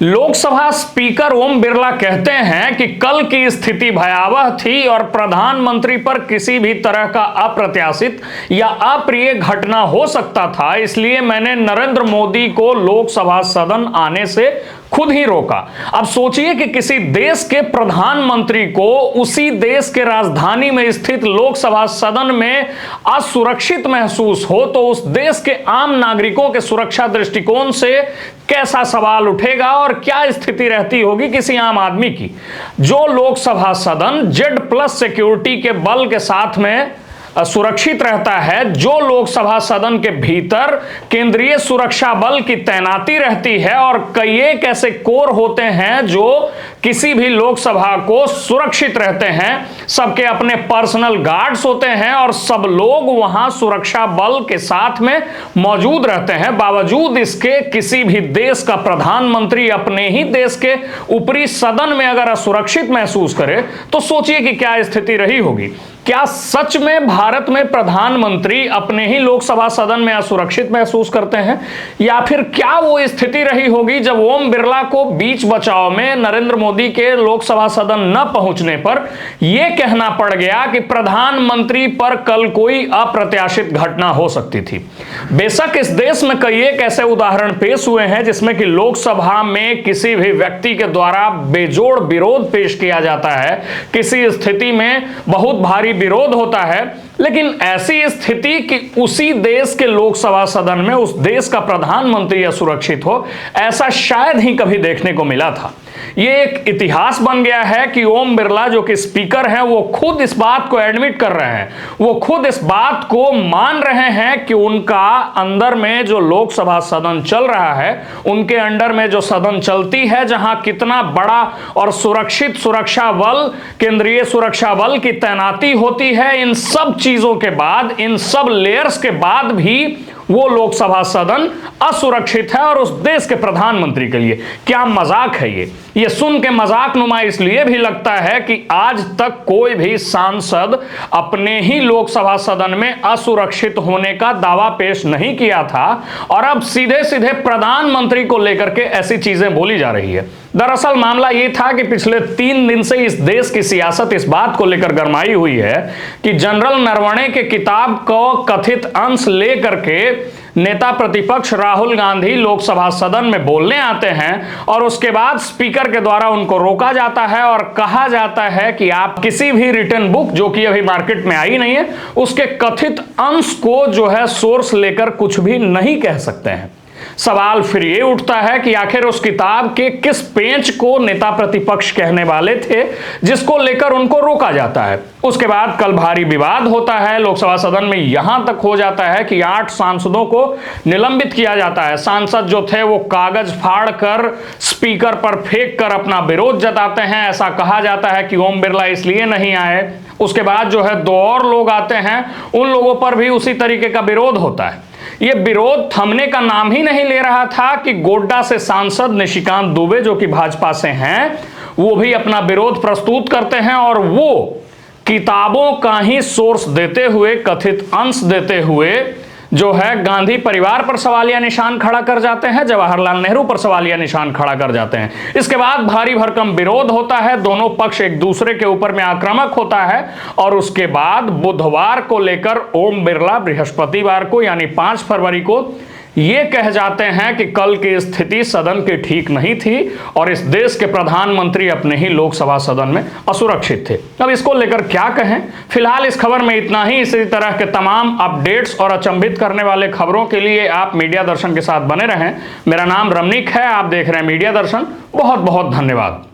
Lok Sabha speaker Om Birla कहते हैं कि कल की स्थिति भयावह थी और प्रधानमंत्री पर किसी भी तरह का अप्रत्याशित या अप्रिय घटना हो सकता था, इसलिए मैंने नरेंद्र मोदी को लोकसभा सदन आने से खुद ही रोका। अब सोचिए कि किसी देश के प्रधानमंत्री को उसी देश के राजधानी में स्थित लोकसभा सदन में असुरक्षित महसूस हो तो उस देश के आम नागरिकों के सुरक्षा दृष्टिकोण से कैसा सवाल उठेगा और क्या स्थिति रहती होगी किसी आम आदमी की, जो लोकसभा सदन Z+ सिक्योरिटी के बल के साथ में सुरक्षित रहता है, जो लोकसभा सदन के भीतर केंद्रीय सुरक्षा बल की तैनाती रहती है और कई एक ऐसे कोर होते हैं जो किसी भी लोकसभा को सुरक्षित रहते हैं, सबके अपने पर्सनल गार्ड्स होते हैं और सब लोग वहां सुरक्षा बल के साथ में मौजूद रहते हैं। बावजूद इसके किसी भी देश का प्रधानमंत्री अपने ही देश के ऊपरी सदन में अगर असुरक्षित महसूस करे तो सोचिए कि क्या स्थिति रही होगी। क्या सच में भारत में प्रधानमंत्री अपने ही लोकसभा सदन में असुरक्षित महसूस करते हैं, या फिर क्या वो स्थिति रही होगी जब ओम बिरला को बीच बचाव में नरेंद्र मोदी के लोकसभा सदन न पहुंचने पर यह कहना पड़ गया कि प्रधानमंत्री पर कल कोई अप्रत्याशित घटना हो सकती थी। बेशक इस देश में कई एक ऐसे उदाहरण पेश हुए हैं जिसमें कि लोकसभा में किसी भी व्यक्ति के द्वारा बेजोड़ विरोध पेश किया जाता है, किसी स्थिति में बहुत भारी विरोध होता है, लेकिन ऐसी स्थिति कि उसी देश के लोकसभा सदन में उस देश का प्रधानमंत्री असुरक्षित हो, ऐसा शायद ही कभी देखने को मिला था। यह एक इतिहास बन गया है कि ओम बिरला जो कि स्पीकर हैं वो खुद इस बात को एडमिट कर रहे हैं, वो खुद इस बात को मान रहे हैं कि उनका अंदर में जो लोकसभा सदन चल रहा है, उनके अंडर में जो सदन चलती है, जहां कितना बड़ा और सुरक्षित सुरक्षा बल, केंद्रीय सुरक्षा बल की तैनाती होती है, इन सब चीजों के बाद, इन सब लेयर्स के बाद भी वो लोकसभा सदन असुरक्षित है। और उस देश के प्रधानमंत्री के लिए क्या मजाक है ये सुन के मजाक नुमा इसलिए भी लगता है कि आज तक कोई भी सांसद अपने ही लोकसभा सदन में असुरक्षित होने का दावा पेश नहीं किया था और अब सीधे सीधे प्रधानमंत्री को लेकर के ऐसी चीजें बोली जा रही है। दरअसल मामला यह था कि पिछले 3 दिन से इस देश की सियासत इस बात को लेकर गरमाई हुई है कि जनरल नरवणे के किताब को कथित अंश लेकर के नेता प्रतिपक्ष राहुल गांधी लोकसभा सदन में बोलने आते हैं और उसके बाद स्पीकर के द्वारा उनको रोका जाता है और कहा जाता है कि आप किसी भी रिटन बुक जो कि अभी मार्केट में आई नहीं है उसके कथित अंश को जो है सोर्स लेकर कुछ भी नहीं कह सकते हैं। सवाल फिर ये उठता है कि आखिर उस किताब के किस पेज को नेता प्रतिपक्ष कहने वाले थे जिसको लेकर उनको रोका जाता है। उसके बाद कल भारी विवाद होता है लोकसभा सदन में, यहां तक हो जाता है कि 8 सांसदों को निलंबित किया जाता है। सांसद जो थे वो कागज फाड़ कर स्पीकर पर फेंक कर अपना विरोध जताते हैं। ऐसा कहा जाता है कि ओम बिरला इसलिए नहीं आए। उसके बाद जो है 2 और लोग आते हैं, उन लोगों पर भी उसी तरीके का विरोध होता है। यह विरोध थमने का नाम ही नहीं ले रहा था कि गोड्डा से सांसद निशिकांत दुबे जो कि भाजपा से हैं, वो भी अपना विरोध प्रस्तुत करते हैं और वो किताबों का ही सोर्स देते हुए, कथित अंश देते हुए जो है गांधी परिवार पर सवालिया निशान खड़ा कर जाते हैं, जवाहरलाल नेहरू पर सवालिया निशान खड़ा कर जाते हैं। इसके बाद भारी भरकम विरोध होता है, दोनों पक्ष एक दूसरे के ऊपर में आक्रामक होता है और उसके बाद बुधवार को लेकर ओम बिरला बृहस्पतिवार को यानी 5 फरवरी को ये कह जाते हैं कि कल की स्थिति सदन की ठीक नहीं थी और इस देश के प्रधानमंत्री अपने ही लोकसभा सदन में असुरक्षित थे। अब इसको लेकर क्या कहें, फिलहाल इस खबर में इतना ही। इसी तरह के तमाम अपडेट्स और अचंभित करने वाले खबरों के लिए आप मीडिया दर्शन के साथ बने रहें। मेरा नाम रमनीक है, आप देख रहे हैं मीडिया दर्शन। बहुत बहुत धन्यवाद।